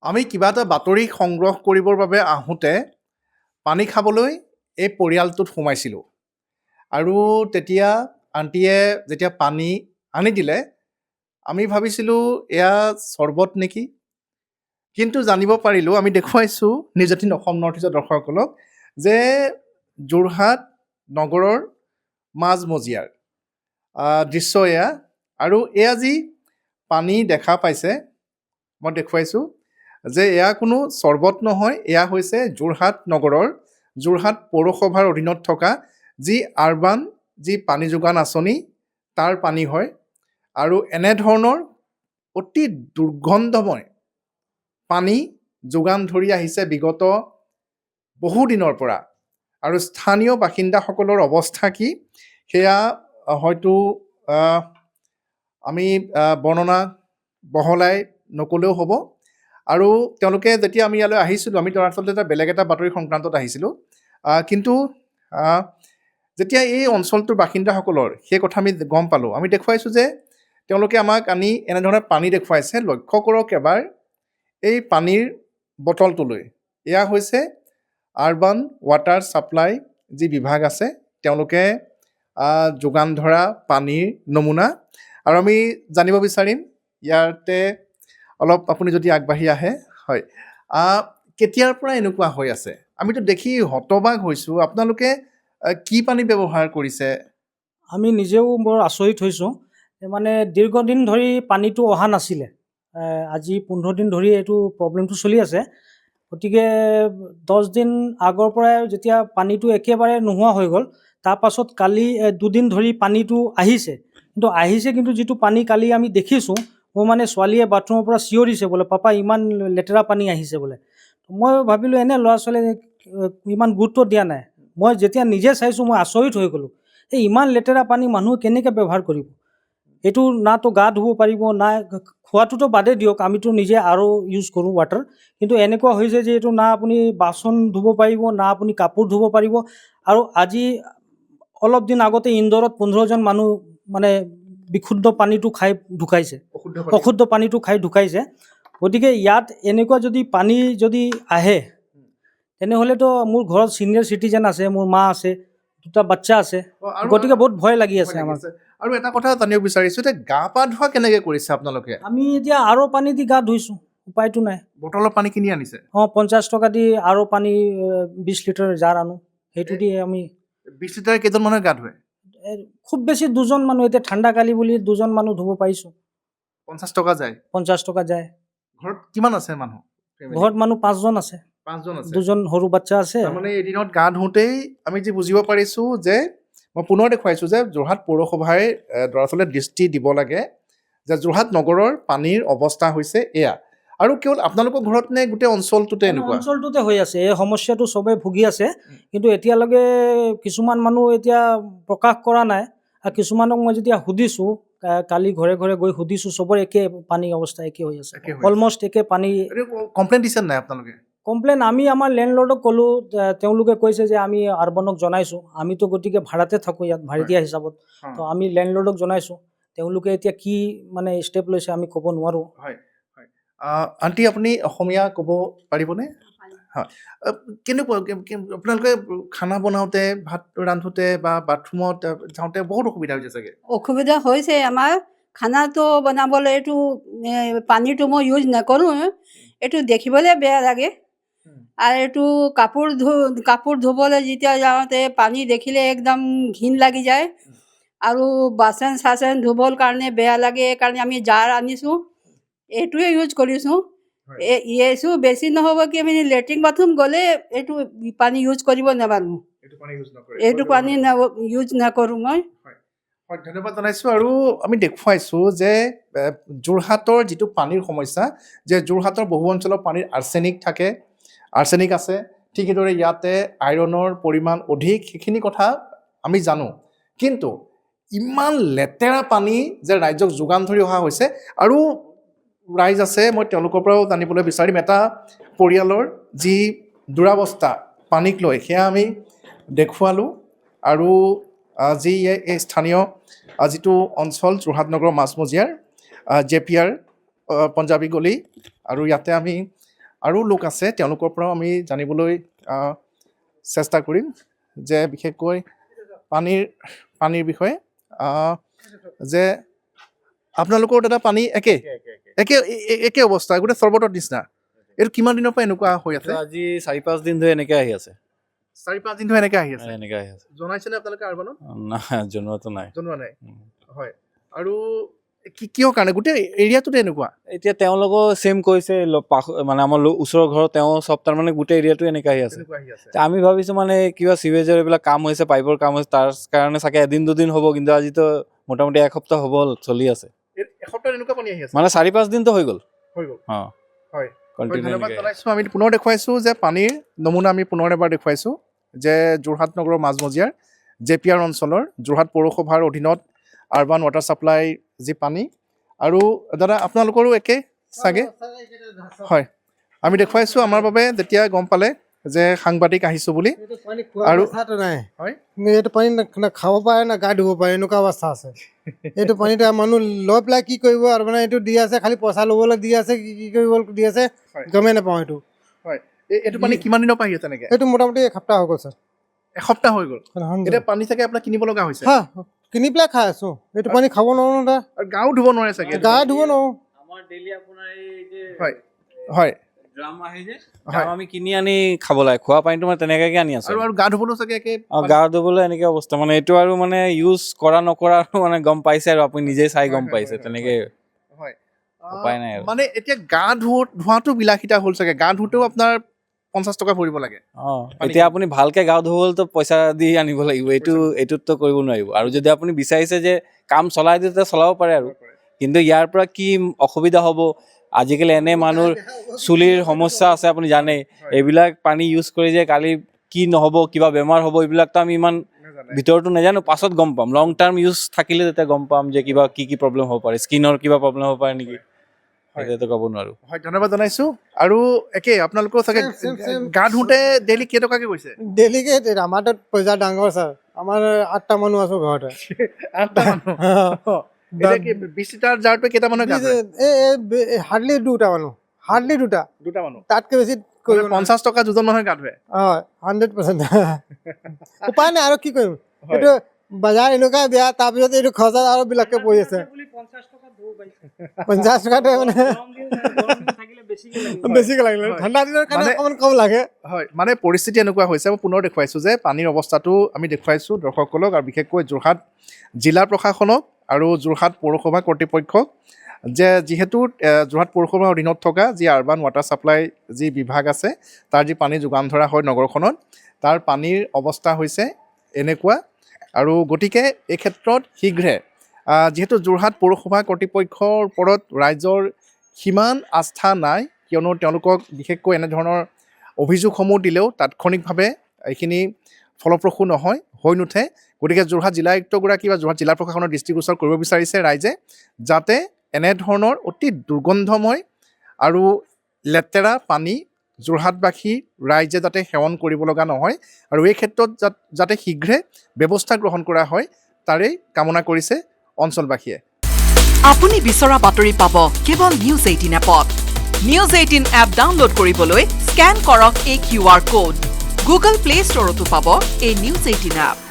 আমি কিবা এটা বাতৰি সংগ্ৰহ কৰিবৰ বাবে আহোঁতে পানী খাবলৈ এই পৰিয়ালটোত সোমাইছিলোঁ আৰু তেতিয়া আণ্টিয়ে যেতিয়া পানী আনি দিলে আমি ভাবিছিলোঁ এয়া চৰ্বত নেকি, কিন্তু জানিব পাৰিলোঁ, আমি দেখুৱাইছোঁ নিউজ 18 অসম নৰ্থ ইষ্টৰ দৰ্শকসকলক যে যোৰহাট নগৰৰ মাজমজিয়াৰ দৃশ্য এয়া। আৰু এয়া যি পানী দেখা পাইছে মই দেখুৱাইছোঁ যে এয়া কোনো চৰ্বত নহয়, এয়া হৈছে যোৰহাট নগৰৰ যোৰহাট পৌৰসভাৰ অধীনত থকা যি আৰবান যি পানী যোগান আঁচনি তাৰ পানী হয়। আৰু এনেধৰণৰ অতি দুৰ্গন্ধময় পানী যোগান ধৰি আহিছে বিগত বহুদিনৰ পৰা। আৰু স্থানীয় বাসিন্দাসকলৰ অৱস্থা কি সেয়া হয়তো আমি বৰ্ণনা বহলাই নক'লেও হ'ব। আৰু তেওঁলোকে যেতিয়া আমি ইয়ালৈ আহিছিলোঁ, আমি আচলতে বেলেগ এটা বাতৰি সংক্ৰান্তত আহিছিলোঁ, কিন্তু যেতিয়া এই অঞ্চলটোৰ বাসিন্দাসকলৰ সেই কথা আমি গম পালোঁ, আমি দেখুৱাইছোঁ যে তেওঁলোকে আমাক আনি এনেধৰণে পানী দেখুৱাইছে। লক্ষ্য কৰক এবাৰ এই পানীৰ বটলটোলৈ, এয়া হৈছে আৰবান ৱাটাৰ ছাপ্লাই যি বিভাগ আছে তেওঁলোকে যোগান ধৰা পানীৰ নমুনা। আৰু আমি জানিব বিচাৰিম ইয়াতে অলপ আপুনি যদি আগবাঢ়ি আহে। হয়, কেতিয়াৰ পৰা এনেকুৱা হৈ আছে? আমিতো দেখি হতবাক হৈছোঁ। আপোনালোকে কি পানী ব্যৱহাৰ কৰিছে? আমি নিজেও বৰ আচৰিত হৈছোঁ। মানে দীৰ্ঘদিন ধৰি পানীটো অহা নাছিলে, আজি 15 দিন ধৰি এইটো প্ৰব্লেমটো চলি আছে। গতিকে 10 দিন আগৰ পৰাই যেতিয়া পানীটো একেবাৰে নোহোৱা হৈ গ'ল, তাৰপাছত কালি 2 দিন ধৰি পানীটো আহিছে। কিন্তু যিটো পানী কালি আমি দেখিছোঁ, মোৰ মানে ছোৱালীয়ে বাথৰুমৰ পৰা চিঞৰিছে বোলে, পাপা ইমান লেতেৰা পানী আহিছে বোলে। মই ভাবিলোঁ এনে ল'ৰা ছোৱালীয়ে ইমান গুৰুত্ব দিয়া নাই। মই যেতিয়া নিজে চাইছোঁ মই আচৰিত হৈ গ'লোঁ। এই ইমান লেতেৰা পানী মানুহ কেনেকৈ ব্যৱহাৰ কৰিব? এইটো নাতো গা ধুব পাৰিব, না খোৱাটোতো বাদেই দিয়ক, আমিতো নিজে আৰু ইউজ কৰোঁ ৱাটাৰ। কিন্তু এনেকুৱা হৈছে যে এইটো না আপুনি বাচন ধুব পাৰিব, না আপুনি কাপোৰ ধুব পাৰিব। আৰু আজি অলপ দিন আগতে ইন্দোৰত 15জন মানুহ মানে বিশুদ্ধ পানীটো খাই ঢুকাইছে, অশুদ্ধ পানীটো খাই ঢুকাইছে। গতিকে ইয়াত এনেকুৱা যদি পানী যদি আহে, তেনেহ'লেতো মোৰ ঘৰত ছিনিয়ৰ চিটিজেন আছে, মোৰ মা আছে, 2টা বাচ্চা আছে, গতিকে বহুত ভয় লাগি আছে আমাৰ। আৰু এটা কথা জানিব বিচাৰিছোঁ, যে গা পা ধোৱা কেনেকৈ কৰিছে আপোনালোকে? আমি এতিয়া আৰু পানী দি গা ধুইছোঁ, উপায়টো নাই। বটলৰ পানী কিনি আনিছে? 50 টকা দি আৰু পানী 20 লিটাৰ জাৰ আনো, সেইটো দি আমি 20 লিটাৰ কেইজন মানুহে গা ধুৱে? খুব বেছি 2জন মানুহ, এতিয়া ঠাণ্ডা কালি বুলি 2জন মানুহ ধুব পাৰিছোঁ। 50 টকা যায়? 50 টকা যায়। ঘৰত কিমান আছে মানুহ? ঘৰত মানুহ 5জন আছে। 5জন আছে? 2জন সৰু বাচ্চা আছে। তাৰমানে এদিনত গা ধুওঁতেই আমি যি বুজিব পাৰিছোঁ যে, মই পুনৰ দেখুৱাইছোঁ যে যোৰহাট পৌৰসভাই দৰাচলতে দৃষ্টি দিব লাগে যে যোৰহাট নগৰৰ পানীৰ অৱস্থা হৈছে এয়া। আৰু কেৱল আপোনালোকৰ ঘৰত নে গোটেই অঞ্চলটোতে এনেকুৱা? অঞ্চলটোতে হৈ আছে এই সমস্যাটো, চবেই ভুগি আছে। কিন্তু এতিয়ালৈকে কিছুমান মানুহ এতিয়া প্ৰকাশ কৰা নাই। আৰু কিছুমানক মই যেতিয়া সুধিছোঁ, কালি ঘৰে ঘৰে গৈ সুধিছোঁ, চবৰে একে পানীৰ অৱস্থা একে হৈ আছে, অলমষ্ট একে পানী। কমপ্লেইন দিছে নাই আপোনালোকে? কমপ্লেইন আমি আমাৰ লেণ্ডলৰ্ডক ক'লোঁ, তেওঁলোকে কৈছে যে আমি আৰবানক জনাইছোঁ। আমিতো গতিকে ভাড়াতে থাকোঁ ইয়াত, ভাড়াতীয়া হিচাপত। তো আমি লেণ্ডলৰ্ডক জনাইছোঁ, তেওঁলোকে এতিয়া কি মানে ষ্টেপ লৈছে আমি ক'ব নোৱাৰোঁ। হয় হয়। আণ্টি আপুনি অসমীয়া ক'ব পাৰিবনে? হয়। কেনেকুৱা আপোনালোকে খানা বনাওঁতে, ভাত ৰান্ধোতে বা বাথৰুমত যাওঁতে বহুত অসুবিধা হৈছে চাগে? অসুবিধা হৈছে আমাৰ। খানাটো বনাবলৈ এইটো পানীটো মই ইউজ নকৰোঁ, এইটো দেখিবলৈ বেয়া লাগে। আৰু এইটো কাপোৰ ধুবলৈ যেতিয়া যাওঁতে পানী দেখিলে একদম ঘিণ লাগি যায়। আৰু বাচন চাচন ধুবৰ কাৰণে বেয়া লাগে, সেইকাৰণে আমি জাৰ আনিছোঁ, এইটোৱে ইউজ কৰিছোঁ। এইটো বেছি নহ'ব কি আমি লেট্ৰিন বাথৰুম গ'লে এইটো পানী ইউজ কৰিব নাজানো, এইটো পানী ইউজ নকৰোঁ মই। হয়, ধন্যবাদ জনাইছোঁ। আৰু আমি দেখুৱাইছোঁ যে যোৰহাটৰ যিটো পানীৰ সমস্যা, যে যোৰহাটৰ বহু অঞ্চলৰ পানীৰ আৰ্ছেনিক আছে, ঠিক সেইদৰে ইয়াতে আইৰণৰ পৰিমাণ অধিক, সেইখিনি কথা আমি জানো। কিন্তু ইমান লেতেৰা পানী যে ৰাইজক যোগান ধৰি অহা হৈছে। আৰু ৰাইজ আছে, মই তেওঁলোকৰ পৰাও জানিবলৈ বিচাৰিম এটা পৰিয়ালৰ যি দুৰাৱস্থা পানীক লৈ, সেয়া আমি দেখুৱালোঁ। আৰু যি এই স্থানীয় যিটো অঞ্চল যোৰহাট নগৰৰ মাজমজিয়াৰ JPR পঞ্জাৱী গলি, আৰু ইয়াতে আমি আৰু লোক আছে তেওঁলোকৰ পৰাও আমি জানিবলৈ চেষ্টা কৰিম যে বিশেষকৈ পানীৰ বিষয়ে যে আপোনালোকৰ দাদা পানী একে অৱস্থা গোটেই চৰ্বতৰ নিচিনা এইটো কিমান দিনৰ পৰা এনেকুৱা হৈ আছে আজি 4-5 দিন ধৰি এনেকৈ আহি আছে 4-5 দিন ধৰি এনেকৈ আহি আছে জনাইছেনে আপোনালোকে আৰবানত নাই জনোৱা নাই হয় আৰু কিহৰ কাৰণে গোটেই এৰিয়াটোতে এনেকুৱা এতিয়া তেওঁলোকৰ ছেম কৈছে মানে আমাৰ ওচৰৰ ঘৰত তেওঁ চব তাৰমানে গোটেই এৰিয়াটো এনেকৈ আহি আছে আমি ভাবিছোঁ মানে কিবা চিৱেজৰ এইবিলাক কাম হৈছে পাইপৰ কাম হৈছে তাৰ কাৰণে চাগে 1-2 দিন হ'ব কিন্তু আজিতো মোটামুটি এসপ্তাহ হ'ব চলি আছে এসপ্তাহ এনেকুৱা পানী আহি আছে মানে 4-5 দিনতো হৈ গ'ল অঁ হয় ধন্যবাদ জনাইছোঁ আমি পুনৰ দেখুৱাইছোঁ যে পানীৰ নমুনা আমি পুনৰ এবাৰ দেখুৱাইছোঁ যে যোৰহাট নগৰৰ মাজমজিয়াৰ JPR অঞ্চলৰ যোৰহাট পৌৰসভাৰ অধীনত আৰবান ৱাটাৰ ছাপ্লাই যি পানী আৰু দাদা আপোনালোকৰো একে চাগে হয় আমি দেখুৱাইছোঁ আমাৰ বাবে যেতিয়া গম পালে যে সাংবাদিক আহিছোঁ বুলি আৰু হয় এইটো পানী না খাব পাৰে না গা ধুব পাৰে এনেকুৱা অৱস্থা আছে এইটো পানীতে মানুহ লৈ পেলাই কি কৰিব আৰু মানে এইটো দি আছে খালি পইচা ল'বলৈ দি আছে কি কৰিব দি আছে গমেই নাপাওঁ এইটো হয় এইটো পানী কিমান দিনৰ পৰা আহি আছে তেনেকৈ এইটো মোটামুটি এসপ্তাহ হৈ গ'ল ছাৰ এসপ্তাহ হৈ গ'ল এতিয়া পানী চাগে আপোনাক কিনিব লগা হৈছে হা কিনি পেলাই খাই আছোঁ এইটো পানী খাব নোৱাৰোঁ দা আৰু গাও ধুব নোৱাৰে চাগে গা ধুব নোৱাৰোঁ আমাৰ ডেইলি আপোনাৰ এই যে হয় ড্ৰাম আহে যে আমি কিনি আনি খাব লাগে খোৱা পানীটো মানে তেনেকৈ আনি আছোঁ আৰু গা ধুবলৈও চাগে একে গা ধুবলৈ এনেকৈ অৱস্থা মানে এইটো আৰু মানে ইউজ কৰা নকৰা মানে গম পাইছে আৰু আপুনি নিজে চাই গম পাইছে তেনেকৈ হয় উপায় নাই আৰু মানে এতিয়া গা ধোৱাটো বিলাসিতা হ'ল চাগে গা ধোতেও আপোনাৰ 50 টকা ভৰিব লাগে এতিয়া আপুনি ভালকৈ গা ধুবলৈতো পইচা দি আনিব লাগিব এইটোততো কৰিব নোৱাৰিব আৰু যদি আপুনি বিচাৰিছে যে কাম চলাই দিয়ে তেতিয়া চলাব পাৰে আৰু কিন্তু ইয়াৰ পৰা কি অসুবিধা হ'ব আজিকালি এনে মানুহৰ চুলিৰ সমস্যা আছে আপুনি জানেই এইবিলাক পানী ইউজ কৰি যে কালি কি নহ'ব কিবা বেমাৰ হ'ব এইবিলাকতো আমি ইমান ভিতৰতো নাজানো পাছত গম পাম লং টাৰ্ম ইউজ থাকিলে তেতিয়া গম পাম যে কিবা কি প্ৰব্লেম হ'ব পাৰে স্কিনৰ কিবা প্ৰব্লেম হ'ব পাৰে নেকি সেইটো ক'ব নোৱাৰোঁ হয় ধন্যবাদ জনাইছোঁ আৰু একে আপোনালোকেও চাগে গা ধুওঁতে ডেইলি কেইটকাকৈ গৈছে ডেইলিকে আমাৰ তাত পইচা ডাঙৰ ছাৰ আমাৰ 8টা মানুহ আছোঁ ঘৰতে 8টা মানুহ 20 লিটাৰ জাৰটো কেইটা মানুহে গা ধুৱে হাৰ্ডলি 2টা মানুহ দুটা মানুহ তাতকৈ বেছি 50 টকা দুজন মানুহে গা ধুৱে হয় 100% উপায় নাই আৰু কি কৰিম এইটো বজাৰ এনেকুৱাই বেয়া তাৰপিছত এইটো খৰচা আৰু বিলাকে পৰি আছে 50 টকাতে মানে বেছিকৈ লাগিলে ঠাণ্ডা দিনৰ কাৰণে অকণমান কম লাগে হয় মানে পৰিস্থিতি এনেকুৱা হৈছে মই পুনৰ দেখুৱাইছোঁ যে পানীৰ অৱস্থাটো আমি দেখুৱাইছোঁ দৰ্শকসকলক আৰু বিশেষকৈ যোৰহাট জিলা প্ৰশাসনক আৰু যোৰহাট পৌৰসভা কৰ্তৃপক্ষক যে যিহেতু যোৰহাট পৌৰসভাৰ অধীনত থকা যি আৰবান ৱাটাৰ ছাপ্লাই যি বিভাগ আছে তাৰ যি পানী যোগান ধৰা হয় নগৰখনত তাৰ পানীৰ অৱস্থা হৈছে এনেকুৱা আৰু গতিকে এই ক্ষেত্ৰত শীঘ্ৰে যিহেতু যোৰহাট পৌৰসভা কৰ্তৃপক্ষৰ ওপৰত ৰাইজৰ সিমান আস্থা নাই কিয়নো তেওঁলোকক বিশেষকৈ এনেধৰণৰ অভিযোগসমূহ দিলেও তাৎক্ষণিকভাৱে এইখিনি ফলপ্ৰসূ নহয় হৈ নুঠে গতিকে যোৰহাট জিলা আয়ুক্তগৰাকী বা যোৰহাট জিলা প্ৰশাসনৰ দৃষ্টিগোচৰ কৰিব বিচাৰিছে ৰাইজে যাতে এনেধৰণৰ অতি দুৰ্গন্ধময় আৰু লেতেৰা পানী যোৰহাটবাসী ৰাইজে যাতে সেৱন কৰিব লগা নহয় আৰু এই ক্ষেত্ৰত যাতে শীঘ্ৰে ব্যৱস্থা গ্ৰহণ কৰা হয় তাৰেই কামনা কৰিছে অঞ্চলবাসীয়ে আপুনি বিচৰা বাতৰি পাব কেৱল নিউজ 18 এপত নিউজ 18 এপ ডাউনলোড কৰিবলৈ স্কেন কৰক এই QR কোড গুগল প্লে ষ্টৰতো পাব এই নিউজ 18 এপ